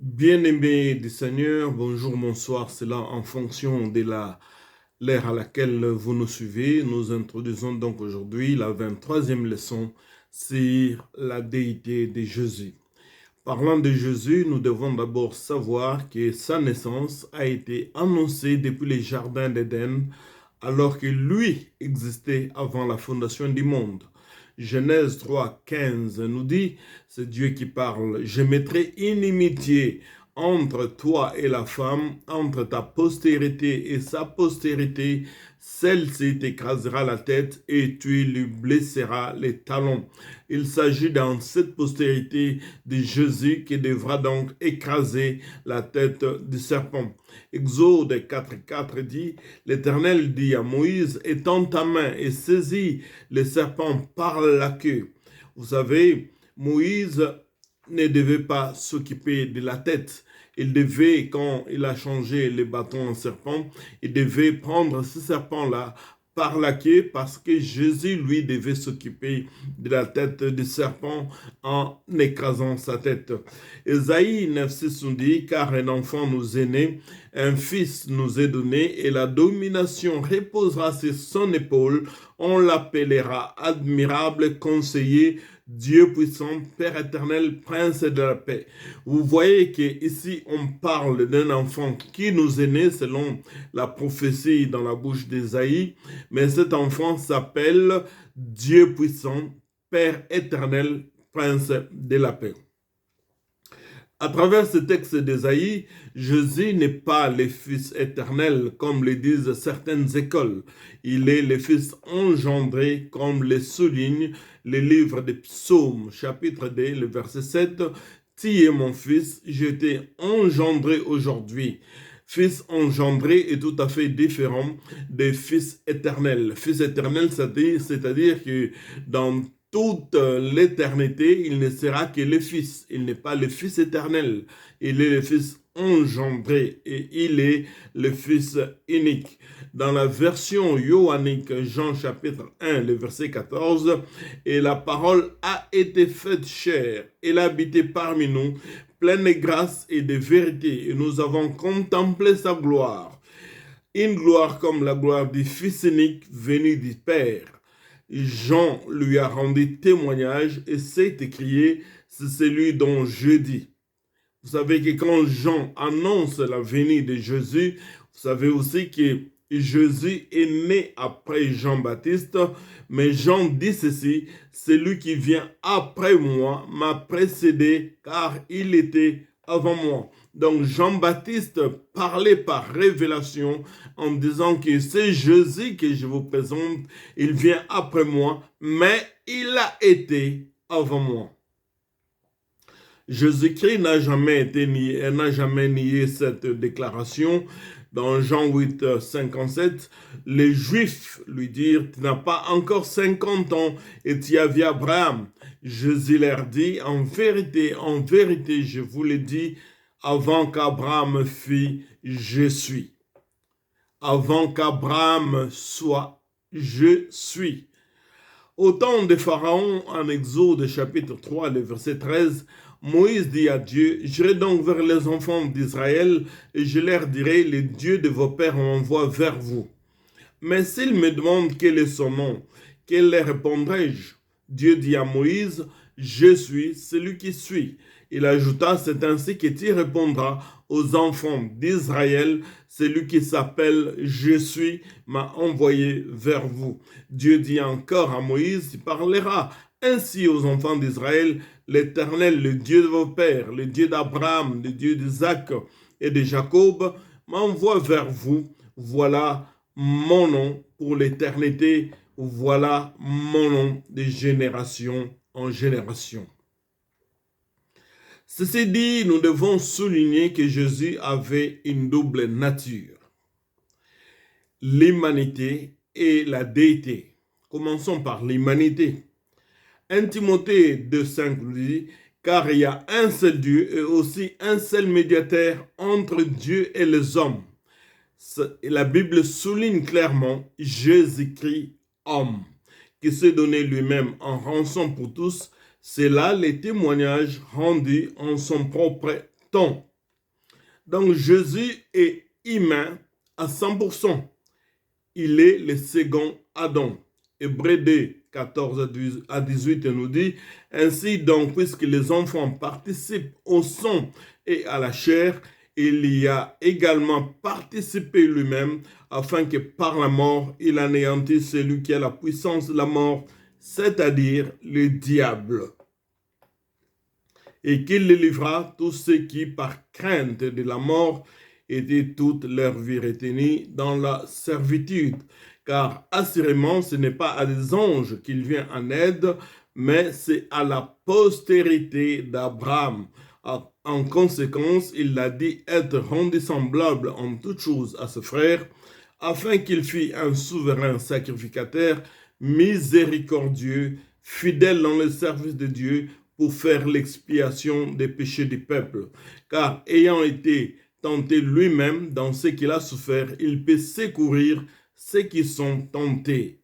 Bien-aimés du Seigneur, bonjour, bonsoir, c'est là en fonction de l'ère à laquelle vous nous suivez. Nous introduisons donc aujourd'hui la 23e leçon sur la déité de Jésus. Parlant de Jésus, nous devons d'abord savoir que sa naissance a été annoncée depuis les jardins d'Éden, alors que lui existait avant la fondation du monde. Genèse 3, 15 nous dit, c'est Dieu qui parle, je mettrai inimitié entre toi et la femme, entre ta postérité et sa postérité, celle-ci t'écrasera la tête et tu lui blesseras les talons. Il s'agit dans cette postérité de Jésus qui devra donc écraser la tête du serpent. Exode 4.4 dit, l'Éternel dit à Moïse, étends ta main et saisis le serpent par la queue. Vous savez, Moïse ne devait pas s'occuper de la tête. Il devait, quand il a changé les bâtons en serpent, il devait prendre ce serpent-là par la queue parce que Jésus, lui, devait s'occuper de la tête du serpent en écrasant sa tête. Ésaïe 9,6 nous dit, car un enfant nous est né, un fils nous est donné, et la domination reposera sur son épaule. On l'appellera admirable, conseiller, Dieu puissant, Père éternel, Prince de la paix. Vous voyez qu'ici, on parle d'un enfant qui nous est né selon la prophétie dans la bouche d'Ésaïe, mais cet enfant s'appelle Dieu puissant, Père éternel, Prince de la paix. À travers ce texte d'Ésaïe, Jésus n'est pas le Fils éternel comme le disent certaines écoles. Il est le Fils engendré comme le souligne le livre des Psaumes, chapitre 2, le verset 7. Tu es mon Fils, je t'ai engendré aujourd'hui. Fils engendré est tout à fait différent des fils éternels. Fils éternel, c'est-à-dire que dans toute l'éternité, il ne sera que le Fils. Il n'est pas le Fils éternel. Il est le Fils engendré et il est le Fils unique. Dans la version johannique, Jean chapitre 1, le verset 14, et la parole a été faite chair. Elle a habité parmi nous, pleine de grâce et de vérité. Et nous avons contemplé sa gloire. Une gloire comme la gloire du Fils unique venu du Père. Jean lui a rendu témoignage et s'est écrié, c'est celui dont je dis. Vous savez que quand Jean annonce la venue de Jésus, vous savez aussi que Jésus est né après Jean-Baptiste, mais Jean dit ceci, celui qui vient après moi m'a précédé car il était avant moi. Donc Jean-Baptiste parlait par révélation en disant que c'est Jésus que je vous présente, il vient après moi, mais il a été avant moi. Jésus-Christ n'a jamais nié cette déclaration. Dans Jean 8, 57, les Juifs lui dirent, tu n'as pas encore 50 ans et tu as vu Abraham. Jésus leur dit, en vérité, je vous l'ai dit, avant qu'Abraham fît, je suis. Avant qu'Abraham soit, je suis. Au temps de Pharaon, en Exode chapitre 3, le verset 13, Moïse dit à Dieu, j'irai donc vers les enfants d'Israël et je leur dirai, le Dieu de vos pères m'envoie vers vous. Mais s'ils me demandent quel est son nom, quel leur répondrai-je? Dieu dit à Moïse, je suis celui qui suis. Il ajouta, c'est ainsi que tu répondras aux enfants d'Israël, celui qui s'appelle Je suis m'a envoyé vers vous. Dieu dit encore à Moïse, tu parleras ainsi aux enfants d'Israël, l'Éternel, le Dieu de vos pères, le Dieu d'Abraham, le Dieu d'Isaac et de Jacob, m'envoie vers vous. Voilà mon nom pour l'éternité. Voilà mon nom de génération en génération. Ceci dit, nous devons souligner que Jésus avait une double nature, l'humanité et la déité. Commençons par l'humanité. 1 Timothée 2,5 nous dit, car il y a un seul Dieu et aussi un seul médiateur entre Dieu et les hommes. La Bible souligne clairement Jésus-Christ, homme, qui s'est donné lui-même en rançon pour tous. C'est là les témoignages rendus en son propre temps. Donc Jésus est humain à 100%. Il est le second Adam. Hébreux 2, 14 à 18 nous dit, ainsi donc, puisque les enfants participent au sang et à la chair, il y a également participé lui-même, afin que par la mort, il anéantisse celui qui a la puissance de la mort, c'est-à-dire le diable, et qu'il livra tous ceux qui, par crainte de la mort, étaient toute leur vie retenus dans la servitude. Car assurément, ce n'est pas à des anges qu'il vient en aide, mais c'est à la postérité d'Abraham. En conséquence, il a dit être rendu semblable en toutes choses à ce frère, afin qu'il fît un souverain sacrificateur, miséricordieux, fidèle dans le service de Dieu, pour faire l'expiation des péchés du peuple. Car ayant été tenté lui-même dans ce qu'il a souffert, il peut secourir ceux qui sont tentés.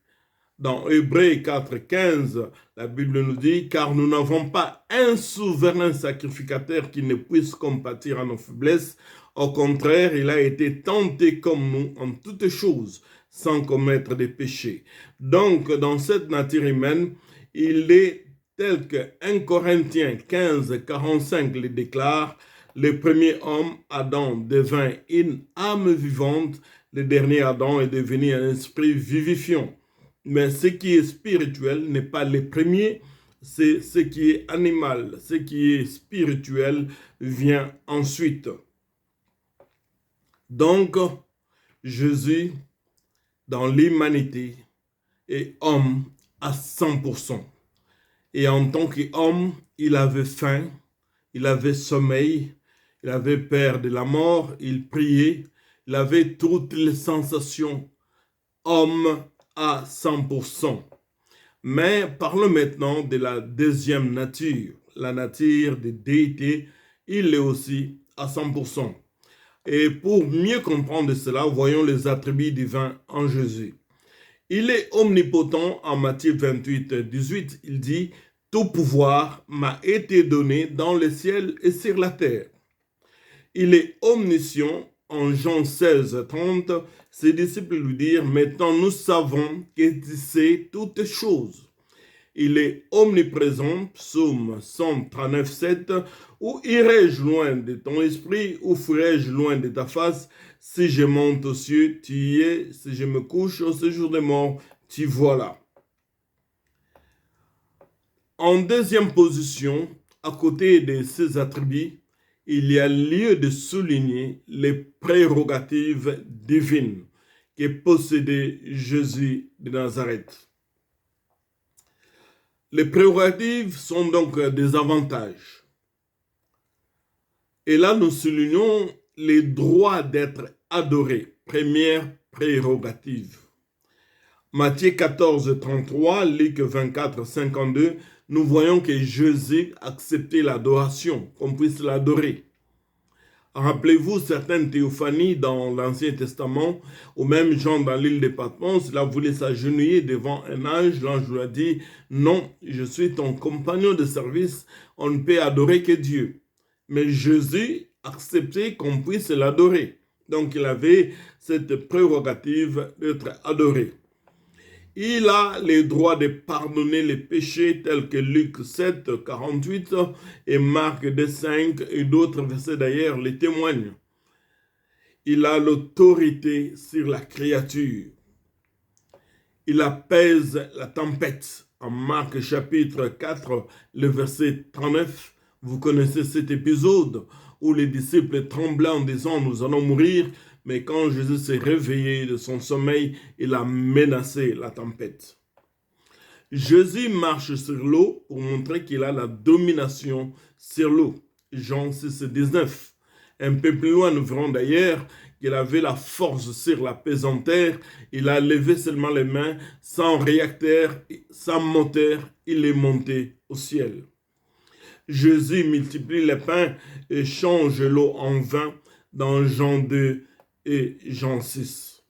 Dans Hébreux 4,15, la Bible nous dit, car nous n'avons pas un souverain sacrificateur qui ne puisse compatir à nos faiblesses. Au contraire, il a été tenté comme nous en toutes choses, sans commettre des péchés. Donc, dans cette nature humaine, il est tel que 1 Corinthiens 15, 45 le déclare, le premier homme, Adam, devint une âme vivante, le dernier Adam est devenu un esprit vivifiant. Mais ce qui est spirituel n'est pas le premier, c'est ce qui est animal. Ce qui est spirituel vient ensuite. Donc, Jésus, dans l'humanité, est homme à 100%. Et en tant qu'homme, il avait faim, il avait sommeil, il avait peur de la mort, il priait, il avait toutes les sensations. Homme à 100%. Mais parlons maintenant de la deuxième nature, la nature de déité, il est aussi à 100%. Et pour mieux comprendre cela, voyons les attributs divins en Jésus. Il est omnipotent en Matthieu 28, 18, il dit « Tout pouvoir m'a été donné dans le ciel et sur la terre ». Il est omniscient en Jean 16, 30, ses disciples lui dirent, maintenant nous savons que tu sais toutes choses. Il est omniprésent, psaume 139, 7, où irai-je loin de ton esprit, ou fuirai-je loin de ta face, si je monte aux cieux, tu y es, si je me couche au séjour des morts, tu voilà. En deuxième position, à côté de ces attributs, il y a lieu de souligner les prérogatives divines que possédait Jésus de Nazareth. Les prérogatives sont donc des avantages. Et là, nous soulignons les droits d'être adoré. Première prérogative. Matthieu 14, 33, Luc 24, 52, nous voyons que Jésus acceptait l'adoration, qu'on puisse l'adorer. Rappelez-vous certaines théophanies dans l'Ancien Testament, ou même Jean dans l'île de Patmos, il a voulu s'agenouiller devant un ange, l'ange lui a dit, non, je suis ton compagnon de service, on ne peut adorer que Dieu. Mais Jésus acceptait qu'on puisse l'adorer. Donc il avait cette prérogative d'être adoré. Il a le droit de pardonner les péchés tels que Luc 7, 48 et Marc 2, 5 et d'autres versets d'ailleurs les témoignent. Il a l'autorité sur la créature. Il apaise la tempête. En Marc chapitre 4, le verset 39, vous connaissez cet épisode où les disciples tremblaient en disant « Nous allons mourir ». Mais quand Jésus s'est réveillé de son sommeil, il a menacé la tempête. Jésus marche sur l'eau pour montrer qu'il a la domination sur l'eau. Jean 6, 19. Un peu plus loin, nous verrons d'ailleurs qu'il avait la force sur la pesanteur. Il a levé seulement les mains, sans réacteur, sans moteur, il est monté au ciel. Jésus multiplie les pains et change l'eau en vin dans Jean 2 et Jean 6.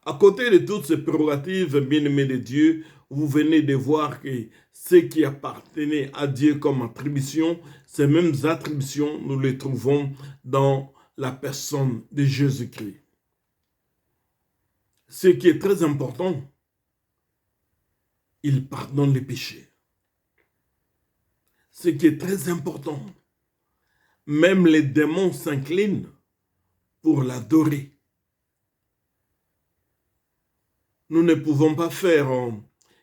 À côté de toutes ces prérogatives bien-aimées de Dieu, vous venez de voir que ce qui appartenait à Dieu comme attribution, ces mêmes attributions, nous les trouvons dans la personne de Jésus-Christ. Ce qui est très important, il pardonne les péchés. Ce qui est très important, même les démons s'inclinent pour l'adorer. Nous ne pouvons pas faire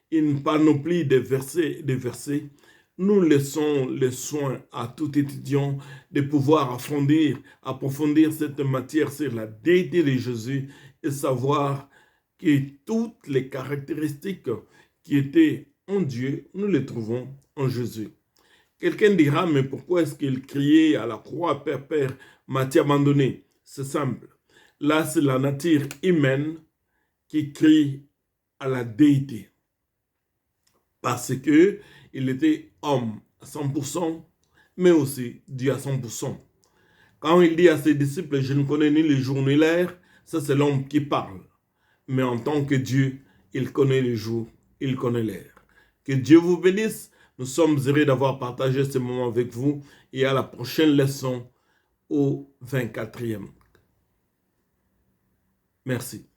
une panoplie de versets. Nous laissons le soin à tout étudiant de pouvoir approfondir cette matière sur la déité de Jésus et savoir que toutes les caractéristiques qui étaient en Dieu, nous les trouvons en Jésus. Quelqu'un dira, mais pourquoi est-ce qu'il criait à la croix, Père, Père, m'as-tu abandonné? C'est simple. Là, c'est la nature humaine qui crie à la déité. Parce que il était homme à 100%, mais aussi Dieu à 100%. Quand il dit à ses disciples, je ne connais ni le jour ni l'heure, ça c'est l'homme qui parle. Mais en tant que Dieu, il connaît le jour, il connaît l'heure. Que Dieu vous bénisse. Nous sommes heureux d'avoir partagé ce moment avec vous et à la prochaine leçon au 24e. Merci.